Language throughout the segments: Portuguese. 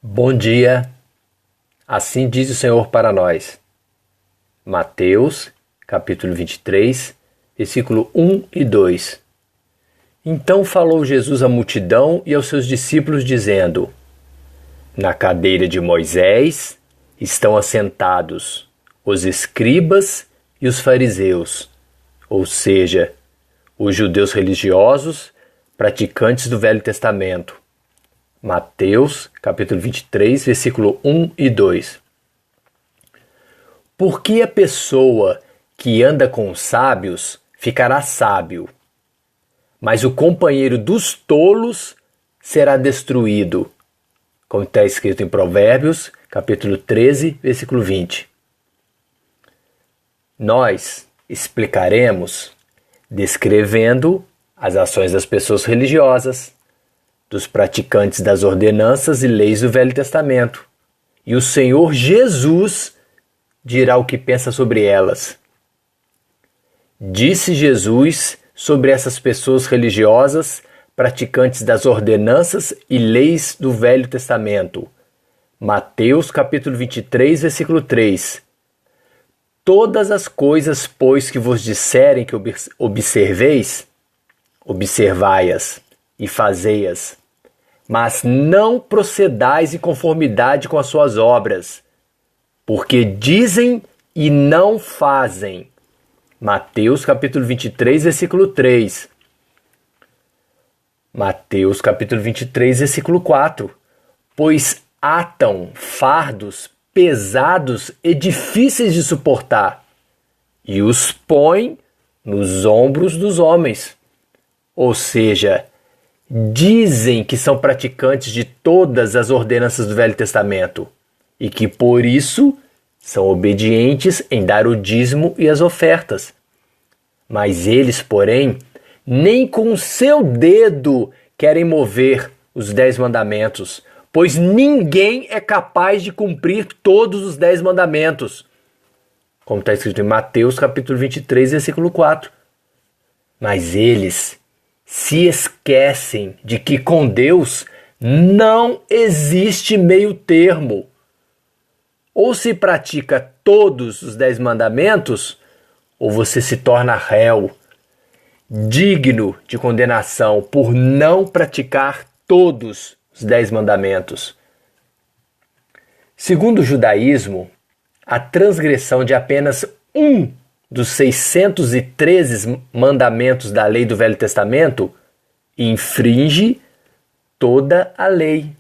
Bom dia, assim diz o Senhor para nós. Mateus, capítulo 23, versículo 1 e 2. Então falou Jesus à multidão e aos seus discípulos, dizendo: Na cadeira de Moisés estão assentados os escribas e os fariseus, ou seja, os judeus religiosos, praticantes do Velho Testamento. Mateus, capítulo 23, versículo 1 e 2. Porque a pessoa que anda com os sábios ficará sábio, mas o companheiro dos tolos será destruído, como está escrito em Provérbios, capítulo 13, versículo 20. Nós explicaremos descrevendo as ações das pessoas religiosas, dos praticantes das ordenanças e leis do Velho Testamento. E o Senhor Jesus dirá o que pensa sobre elas. Disse Jesus sobre essas pessoas religiosas, praticantes das ordenanças e leis do Velho Testamento. Mateus capítulo 23, versículo 3. Todas as coisas, pois, que vos disserem que observeis, observai-as e fazei-as. Mas não procedais em conformidade com as suas obras, porque dizem e não fazem. Mateus capítulo 23, versículo 3. Mateus capítulo 23, versículo 4. Pois atam fardos pesados e difíceis de suportar, e os põem nos ombros dos homens. Ou seja, dizem que são praticantes de todas as ordenanças do Velho Testamento e que, por isso, são obedientes em dar o dízimo e as ofertas. Mas eles, porém, nem com o seu dedo querem mover os 10 mandamentos, pois ninguém é capaz de cumprir todos os 10 mandamentos, como está escrito em Mateus capítulo 23, versículo 4. Mas eles se esquecem de que com Deus não existe meio termo. Ou se pratica todos os 10 mandamentos, ou você se torna réu, digno de condenação por não praticar todos os 10 mandamentos. Segundo o judaísmo, a transgressão de apenas um dos 613 mandamentos da lei do Velho Testamento infringe toda a lei.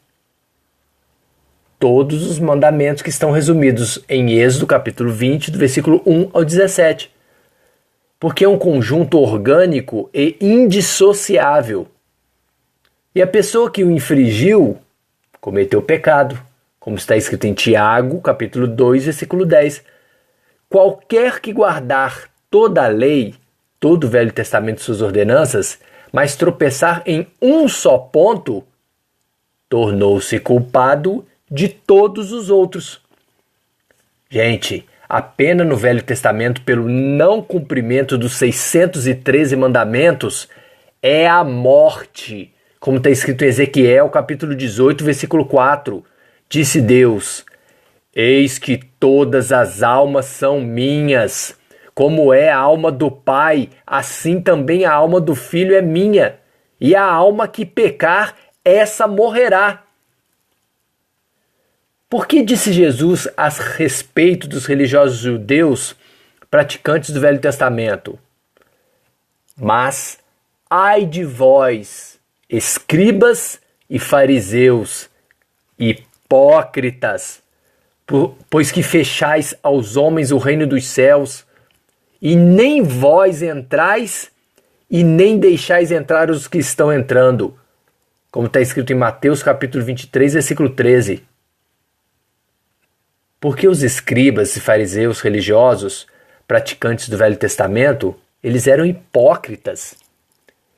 Todos os mandamentos que estão resumidos em Êxodo capítulo 20, do versículo 1 ao 17. Porque é um conjunto orgânico e indissociável. E a pessoa que o infringiu cometeu pecado, como está escrito em Tiago capítulo 2, versículo 10. Qualquer que guardar toda a lei, todo o Velho Testamento e suas ordenanças, mas tropeçar em um só ponto, tornou-se culpado de todos os outros. Gente, a pena no Velho Testamento pelo não cumprimento dos 613 mandamentos é a morte, como está escrito em Ezequiel capítulo 18, versículo 4. Disse Deus: Eis que todas as almas são minhas. Como é a alma do Pai, assim também a alma do Filho é minha. E a alma que pecar, essa morrerá. Por que disse Jesus a respeito dos religiosos judeus praticantes do Velho Testamento? Mas ai de vós, escribas e fariseus, hipócritas, pois que fechais aos homens o reino dos céus, e nem vós entrais, e nem deixais entrar os que estão entrando, como está escrito em Mateus capítulo 23, versículo 13. Porque os escribas e fariseus religiosos, praticantes do Velho Testamento, eles eram hipócritas.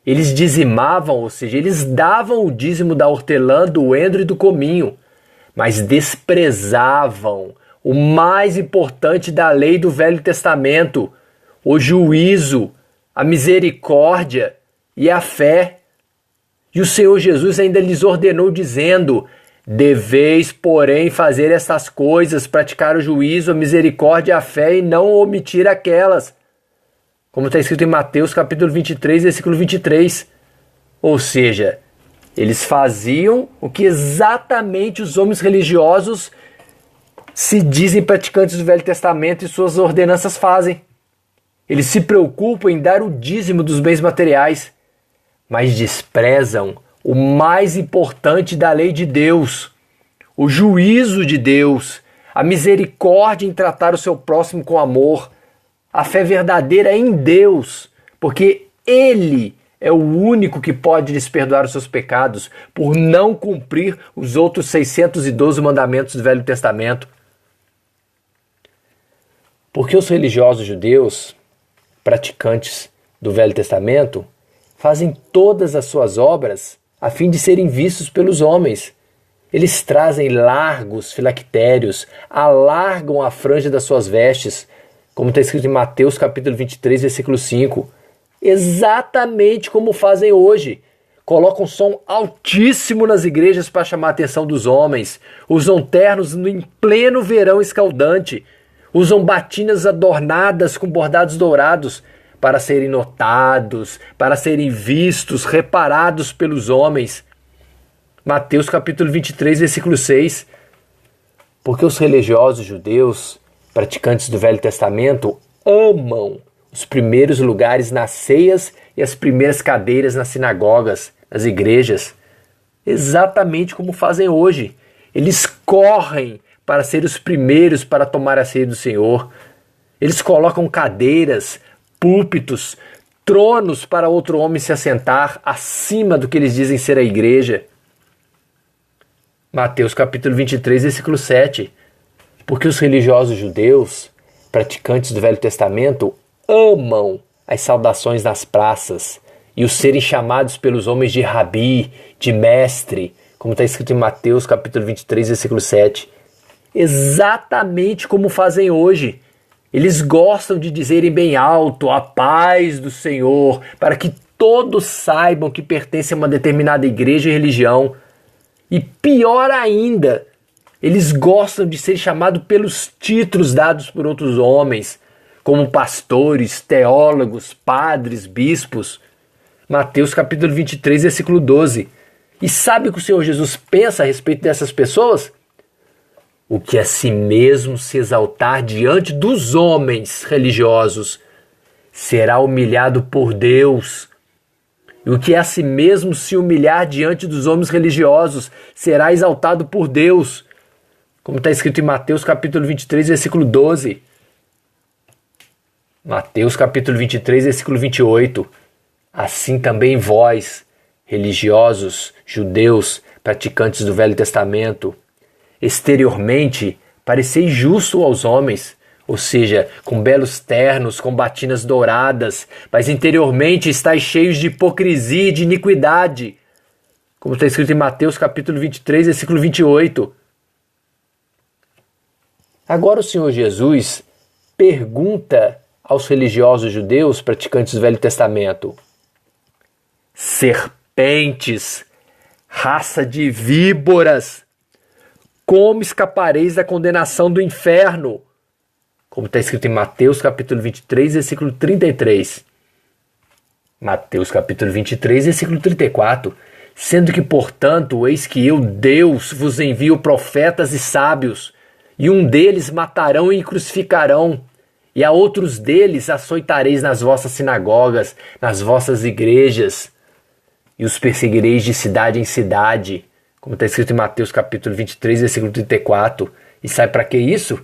Eles dizimavam, ou seja, eles davam o dízimo da hortelã, do endro e do cominho, mas desprezavam o mais importante da lei do Velho Testamento, o juízo, a misericórdia e a fé. E o Senhor Jesus ainda lhes ordenou dizendo: Deveis, porém, fazer estas coisas, praticar o juízo, a misericórdia e a fé, e não omitir aquelas. Como está escrito em Mateus capítulo 23, versículo 23. Ou seja, eles faziam o que exatamente os homens religiosos se dizem praticantes do Velho Testamento e suas ordenanças fazem. Eles se preocupam em dar o dízimo dos bens materiais, mas desprezam o mais importante da lei de Deus, o juízo de Deus, a misericórdia em tratar o seu próximo com amor, a fé verdadeira em Deus, porque Ele é o único que pode lhes perdoar os seus pecados por não cumprir os outros 612 mandamentos do Velho Testamento. Porque os religiosos judeus, praticantes do Velho Testamento, fazem todas as suas obras a fim de serem vistos pelos homens. Eles trazem largos filactérios, alargam a franja das suas vestes, como está escrito em Mateus capítulo 23, versículo 5. Exatamente como fazem hoje. Colocam som altíssimo nas igrejas para chamar a atenção dos homens. Usam ternos em pleno verão escaldante. Usam batinas adornadas com bordados dourados para serem notados, para serem vistos, reparados pelos homens. Mateus capítulo 23, versículo 6. Porque os religiosos judeus, praticantes do Velho Testamento, amam os primeiros lugares nas ceias e as primeiras cadeiras nas sinagogas, nas igrejas. Exatamente como fazem hoje. Eles correm para ser os primeiros para tomar a ceia do Senhor. Eles colocam cadeiras, púlpitos, tronos para outro homem se assentar acima do que eles dizem ser a igreja. Mateus capítulo 23, versículo 7. Porque os religiosos judeus, praticantes do Velho Testamento, amam as saudações nas praças e os serem chamados pelos homens de rabi, de mestre, como está escrito em Mateus capítulo 23, versículo 7. Exatamente como fazem hoje. Eles gostam de dizerem bem alto a paz do Senhor, para que todos saibam que pertencem a uma determinada igreja e religião. E pior ainda, eles gostam de ser chamados pelos títulos dados por outros homens, como pastores, teólogos, padres, bispos. Mateus capítulo 23, versículo 12. E sabe o que o Senhor Jesus pensa a respeito dessas pessoas? O que a si mesmo se exaltar diante dos homens religiosos será humilhado por Deus. E o que a si mesmo se humilhar diante dos homens religiosos será exaltado por Deus. Como está escrito em Mateus capítulo 23, versículo 12. Mateus capítulo 23, versículo 28. Assim também vós, religiosos, judeus, praticantes do Velho Testamento, exteriormente pareceis justo aos homens, ou seja, com belos ternos, com batinas douradas, mas interiormente estáis cheios de hipocrisia e de iniquidade, como está escrito em Mateus capítulo 23, versículo 28. Agora o Senhor Jesus pergunta aos religiosos judeus, praticantes do Velho Testamento: serpentes, raça de víboras, como escapareis da condenação do inferno? Como está escrito em Mateus capítulo 23, versículo 33. Mateus capítulo 23, versículo 34. Sendo que, portanto, eis que eu, Deus, vos envio profetas e sábios, e um deles matarão e crucificarão, e a outros deles açoitareis nas vossas sinagogas, nas vossas igrejas, e os perseguireis de cidade em cidade, como está escrito em Mateus capítulo 23, versículo 34. E sabe para que isso?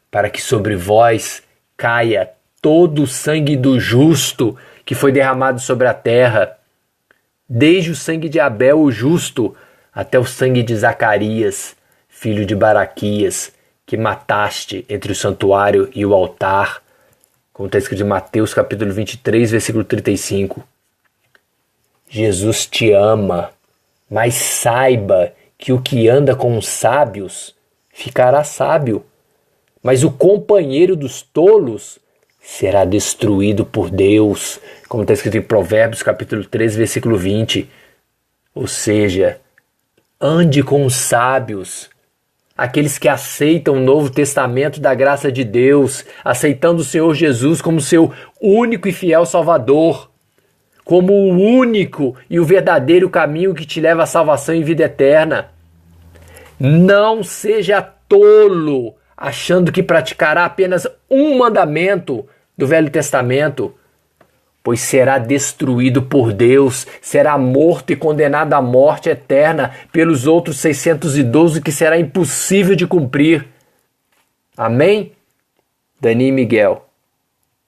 Para que sobre vós caia todo o sangue do justo que foi derramado sobre a terra, desde o sangue de Abel, o justo, até o sangue de Zacarias, filho de Baraquias, que mataste entre o santuário e o altar, como está escrito em Mateus capítulo 23, versículo 35. Jesus te ama, mas saiba que o que anda com os sábios ficará sábio, mas o companheiro dos tolos será destruído por Deus, como está escrito em Provérbios capítulo 13, versículo 20. Ou seja, Ande com os sábios, aqueles que aceitam o Novo Testamento da graça de Deus, aceitando o Senhor Jesus como seu único e fiel Salvador, como o único e o verdadeiro caminho que te leva à salvação e vida eterna. Não seja tolo, achando que praticará apenas um mandamento do Velho Testamento, pois será destruído por Deus, será morto e condenado à morte eterna pelos outros 612 que será impossível de cumprir. Amém? Dani e Miguel.